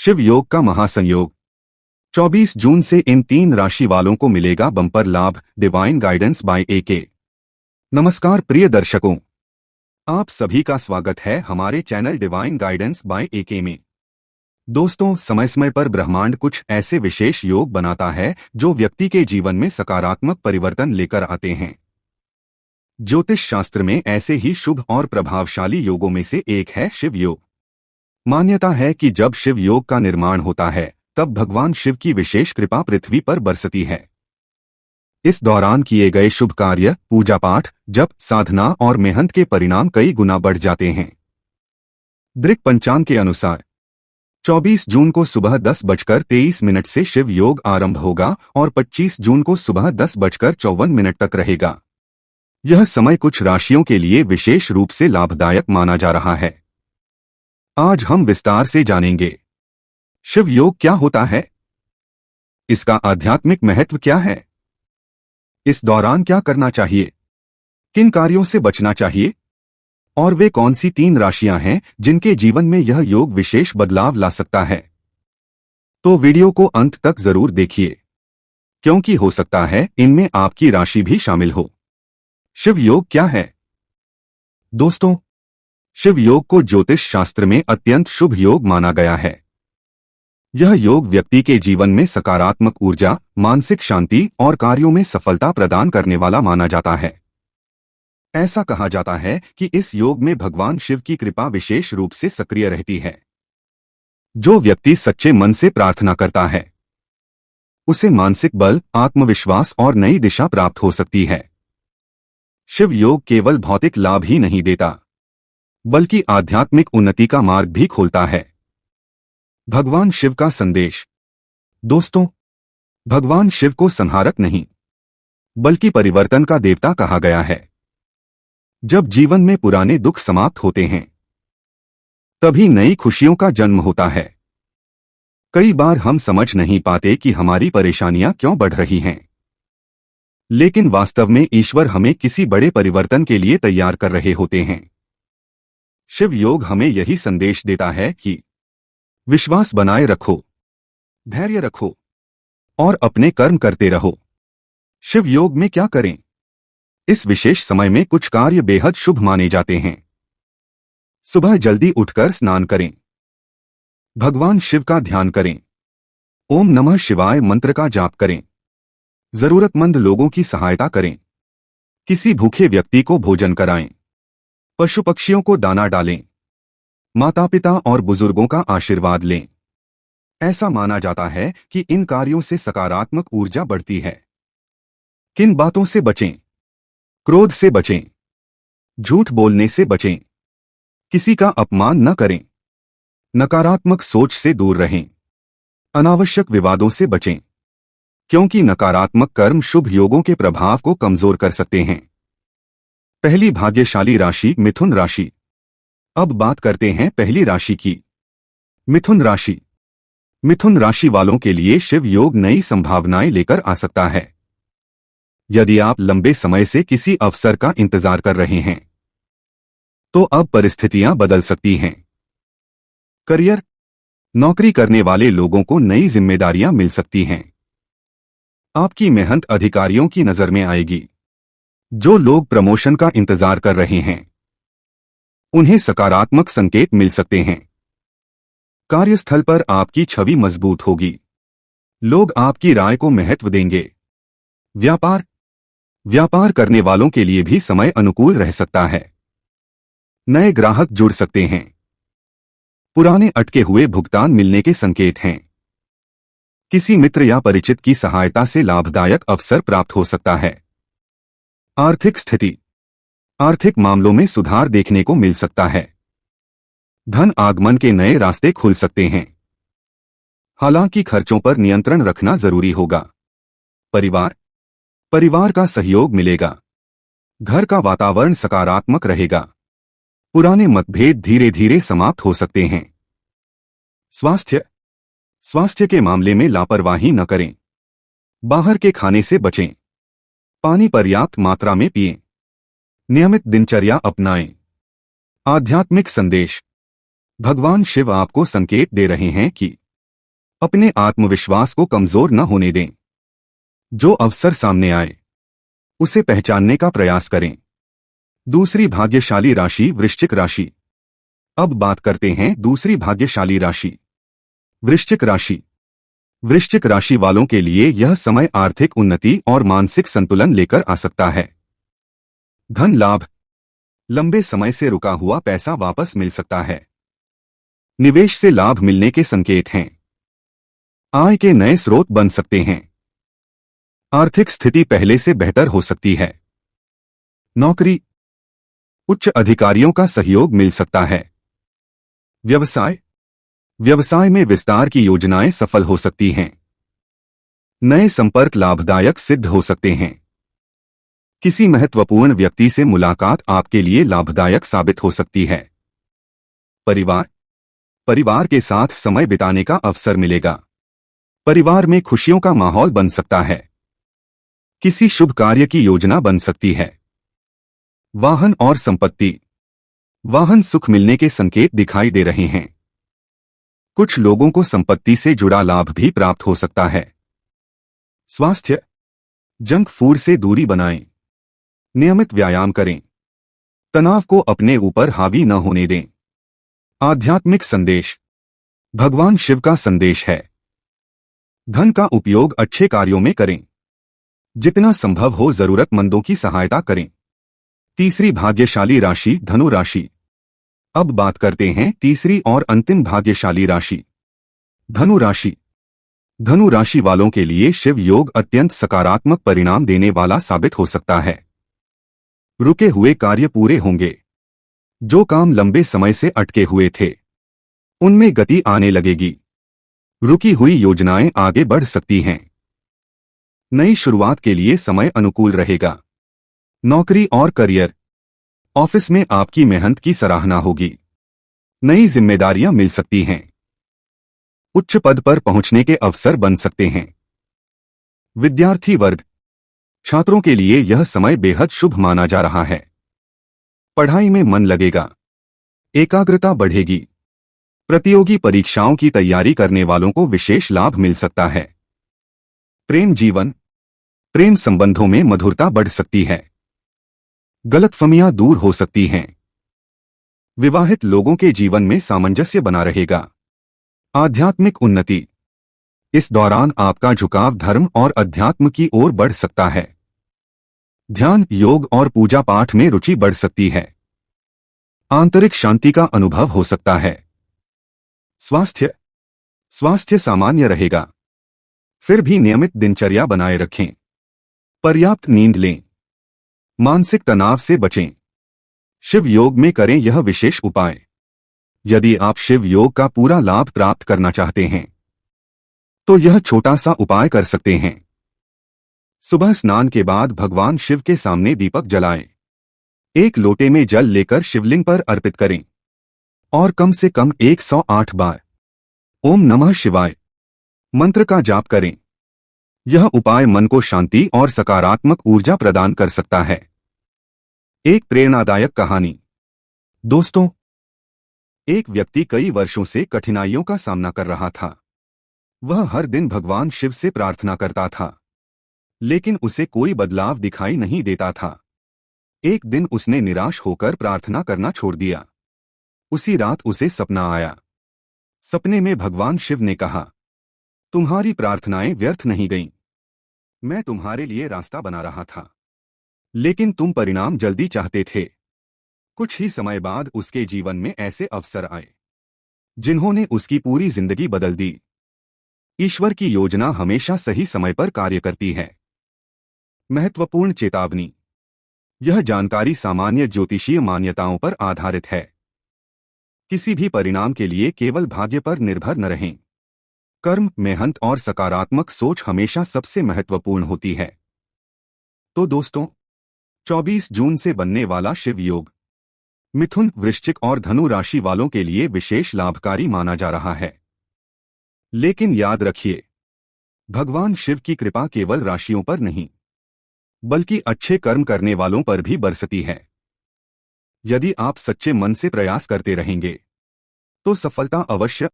शिव योग का महासंयोग। 24 जून से इन 3 राशि वालों को मिलेगा बम्पर लाभ। Divine guidance by AK. नमस्कार प्रिय दर्शकों, आप सभी का स्वागत है हमारे channel divine guidance by AK में। दोस्तों, समय समय पर ब्रह्मांड कुछ ऐसे विशेष योग बनाता है जो व्यक्ति के जीवन में सकारात्मक परिवर्तन लेकर आते हैं। ज्योतिष शास्त्र में ऐसे ही शुभ और प्रभावशाली योगों में से एक है शिव योग। मान्यता है कि जब शिव योग का निर्माण होता है तब भगवान शिव की विशेष कृपा पृथ्वी पर बरसती है। इस दौरान किए गए शुभ कार्य, पूजा पाठ, जप, साधना और मेहनत के परिणाम कई गुना बढ़ जाते हैं। दृक पंचांग के अनुसार 24 जून को सुबह 10:23 से शिव योग आरंभ होगा और 25 जून को सुबह 10:54 तक रहेगा। यह समय कुछ राशियों के लिए विशेष रूप से लाभदायक माना जा रहा है। आज हम विस्तार से जानेंगे शिव योग क्या होता है, इसका आध्यात्मिक महत्व क्या है, इस दौरान क्या करना चाहिए, किन कार्यों से बचना चाहिए और वे कौन सी 3 राशियां हैं जिनके जीवन में यह योग विशेष बदलाव ला सकता है। तो वीडियो को अंत तक जरूर देखिए, क्योंकि हो सकता है इनमें आपकी राशि भी शामिल हो। शिव योग क्या है? दोस्तों, शिव योग को ज्योतिष शास्त्र में अत्यंत शुभ योग माना गया है। यह योग व्यक्ति के जीवन में सकारात्मक ऊर्जा, मानसिक शांति और कार्यों में सफलता प्रदान करने वाला माना जाता है। ऐसा कहा जाता है कि इस योग में भगवान शिव की कृपा विशेष रूप से सक्रिय रहती है। जो व्यक्ति सच्चे मन से प्रार्थना करता है उसे मानसिक बल, आत्मविश्वास और नई दिशा प्राप्त हो सकती है। शिव योग केवल भौतिक लाभ ही नहीं देता, बल्कि आध्यात्मिक उन्नति का मार्ग भी खोलता है। भगवान शिव का संदेश। दोस्तों, भगवान शिव को संहारक नहीं बल्कि परिवर्तन का देवता कहा गया है। जब जीवन में पुराने दुख समाप्त होते हैं तभी नई खुशियों का जन्म होता है। कई बार हम समझ नहीं पाते कि हमारी परेशानियां क्यों बढ़ रही हैं, लेकिन वास्तव में ईश्वर हमें किसी बड़े परिवर्तन के लिए तैयार कर रहे होते हैं। शिव योग हमें यही संदेश देता है कि विश्वास बनाए रखो, धैर्य रखो और अपने कर्म करते रहो। शिव योग में क्या करें? इस विशेष समय में कुछ कार्य बेहद शुभ माने जाते हैं। सुबह जल्दी उठकर स्नान करें, भगवान शिव का ध्यान करें, ओम नमः शिवाय मंत्र का जाप करें, जरूरतमंद लोगों की सहायता करें, किसी भूखे व्यक्ति को भोजन कराएं, पशु पक्षियों को दाना डालें, माता पिता और बुजुर्गों का आशीर्वाद लें। ऐसा माना जाता है कि इन कार्यों से सकारात्मक ऊर्जा बढ़ती है। किन बातों से बचें? क्रोध से बचें, झूठ बोलने से बचें, किसी का अपमान न करें, नकारात्मक सोच से दूर रहें, अनावश्यक विवादों से बचें, क्योंकि नकारात्मक कर्म शुभ योगों के प्रभाव को कमजोर कर सकते हैं। पहली भाग्यशाली राशि मिथुन राशि। अब बात करते हैं पहली राशि की, मिथुन राशि। मिथुन राशि वालों के लिए शिव योग नई संभावनाएं लेकर आ सकता है। यदि आप लंबे समय से किसी अवसर का इंतजार कर रहे हैं तो अब परिस्थितियां बदल सकती हैं। करियर। नौकरी करने वाले लोगों को नई जिम्मेदारियां मिल सकती हैं। आपकी मेहनत अधिकारियों की नजर में आएगी। जो लोग प्रमोशन का इंतजार कर रहे हैं उन्हें सकारात्मक संकेत मिल सकते हैं। कार्यस्थल पर आपकी छवि मजबूत होगी। लोग आपकी राय को महत्व देंगे। व्यापार। व्यापार करने वालों के लिए भी समय अनुकूल रह सकता है। नए ग्राहक जुड़ सकते हैं। पुराने अटके हुए भुगतान मिलने के संकेत हैं। किसी मित्र या परिचित की सहायता से लाभदायक अवसर प्राप्त हो सकता है। आर्थिक स्थिति। आर्थिक मामलों में सुधार देखने को मिल सकता है। धन आगमन के नए रास्ते खुल सकते हैं। हालांकि खर्चों पर नियंत्रण रखना जरूरी होगा। परिवार। परिवार का सहयोग मिलेगा। घर का वातावरण सकारात्मक रहेगा। पुराने मतभेद धीरे धीरे समाप्त हो सकते हैं। स्वास्थ्य। स्वास्थ्य के मामले में लापरवाही न करें। बाहर के खाने से बचें। पानी पर्याप्त मात्रा में पिएं। नियमित दिनचर्या अपनाएं। आध्यात्मिक संदेश। भगवान शिव आपको संकेत दे रहे हैं कि अपने आत्मविश्वास को कमजोर न होने दें। जो अवसर सामने आए उसे पहचानने का प्रयास करें। दूसरी भाग्यशाली राशि वृश्चिक राशि। अब बात करते हैं दूसरी भाग्यशाली राशि वृश्चिक राशि। वृश्चिक राशि वालों के लिए यह समय आर्थिक उन्नति और मानसिक संतुलन लेकर आ सकता है। धन लाभ, लंबे समय से रुका हुआ पैसा वापस मिल सकता है। निवेश से लाभ मिलने के संकेत हैं। आय के नए स्रोत बन सकते हैं। आर्थिक स्थिति पहले से बेहतर हो सकती है। नौकरी, उच्च अधिकारियों का सहयोग मिल सकता है। व्यवसाय, व्यवसाय में विस्तार की योजनाएं सफल हो सकती हैं। नए संपर्क लाभदायक सिद्ध हो सकते हैं। किसी महत्वपूर्ण व्यक्ति से मुलाकात आपके लिए लाभदायक साबित हो सकती है। परिवार, परिवार के साथ समय बिताने का अवसर मिलेगा। परिवार में खुशियों का माहौल बन सकता है। किसी शुभ कार्य की योजना बन सकती है। वाहन और संपत्ति, वाहन सुख मिलने के संकेत दिखाई दे रहे हैं। कुछ लोगों को संपत्ति से जुड़ा लाभ भी प्राप्त हो सकता है। स्वास्थ्य, जंक फूड से दूरी बनाएं। नियमित व्यायाम करें। तनाव को अपने ऊपर हावी न होने दें। आध्यात्मिक संदेश, भगवान शिव का संदेश है। धन का उपयोग अच्छे कार्यों में करें। जितना संभव हो जरूरतमंदों की सहायता करें। तीसरी भाग्यशाली राशि धनु राशि। अब बात करते हैं तीसरी और अंतिम भाग्यशाली राशि धनु राशि। धनु राशि वालों के लिए शिव योग अत्यंत सकारात्मक परिणाम देने वाला साबित हो सकता है। रुके हुए कार्य पूरे होंगे। जो काम लंबे समय से अटके हुए थे उनमें गति आने लगेगी। रुकी हुई योजनाएं आगे बढ़ सकती हैं। नई शुरुआत के लिए समय अनुकूल रहेगा। नौकरी और करियर, ऑफिस में आपकी मेहनत की सराहना होगी। नई जिम्मेदारियां मिल सकती हैं। उच्च पद पर पहुंचने के अवसर बन सकते हैं। विद्यार्थी वर्ग, छात्रों के लिए यह समय बेहद शुभ माना जा रहा है। पढ़ाई में मन लगेगा। एकाग्रता बढ़ेगी। प्रतियोगी परीक्षाओं की तैयारी करने वालों को विशेष लाभ मिल सकता है। प्रेम जीवन, प्रेम संबंधों में मधुरता बढ़ सकती है। गलतफहमियां दूर हो सकती हैं। विवाहित लोगों के जीवन में सामंजस्य बना रहेगा। आध्यात्मिक उन्नति, इस दौरान आपका झुकाव धर्म और अध्यात्म की ओर बढ़ सकता है। ध्यान, योग और पूजा पाठ में रुचि बढ़ सकती है। आंतरिक शांति का अनुभव हो सकता है। स्वास्थ्य, स्वास्थ्य सामान्य रहेगा। फिर भी नियमित दिनचर्या बनाए रखें। पर्याप्त नींद लें। मानसिक तनाव से बचें। शिव योग में करें यह विशेष उपाय। यदि आप शिव योग का पूरा लाभ प्राप्त करना चाहते हैं तो यह छोटा सा उपाय कर सकते हैं। सुबह स्नान के बाद भगवान शिव के सामने दीपक जलाएं। एक लोटे में जल लेकर शिवलिंग पर अर्पित करें और कम से कम 108 बार ओम नमः शिवाय मंत्र का जाप करें। यह उपाय मन को शांति और सकारात्मक ऊर्जा प्रदान कर सकता है। एक प्रेरणादायक कहानी। दोस्तों, एक व्यक्ति कई वर्षों से कठिनाइयों का सामना कर रहा था। वह हर दिन भगवान शिव से प्रार्थना करता था, लेकिन उसे कोई बदलाव दिखाई नहीं देता था। एक दिन उसने निराश होकर प्रार्थना करना छोड़ दिया। उसी रात उसे सपना आया। सपने में भगवान शिव ने कहा, तुम्हारी प्रार्थनाएं व्यर्थ नहीं गईं। मैं तुम्हारे लिए रास्ता बना रहा था, लेकिन तुम परिणाम जल्दी चाहते थे। कुछ ही समय बाद उसके जीवन में ऐसे अवसर आए जिन्होंने उसकी पूरी जिंदगी बदल दी। ईश्वर की योजना हमेशा सही समय पर कार्य करती है। महत्वपूर्ण चेतावनी, यह जानकारी सामान्य ज्योतिषीय मान्यताओं पर आधारित है। किसी भी परिणाम के लिए केवल भाग्य पर निर्भर न रहें। कर्म, मेहनत और सकारात्मक सोच हमेशा सबसे महत्वपूर्ण होती है। तो दोस्तों, 24 जून से बनने वाला शिव योग मिथुन, वृश्चिक और धनु राशि वालों के लिए विशेष लाभकारी माना जा रहा है। लेकिन याद रखिए, भगवान शिव की कृपा केवल राशियों पर नहीं बल्कि अच्छे कर्म करने वालों पर भी बरसती है। यदि आप सच्चे मन से प्रयास करते रहेंगे तो सफलता अवश्य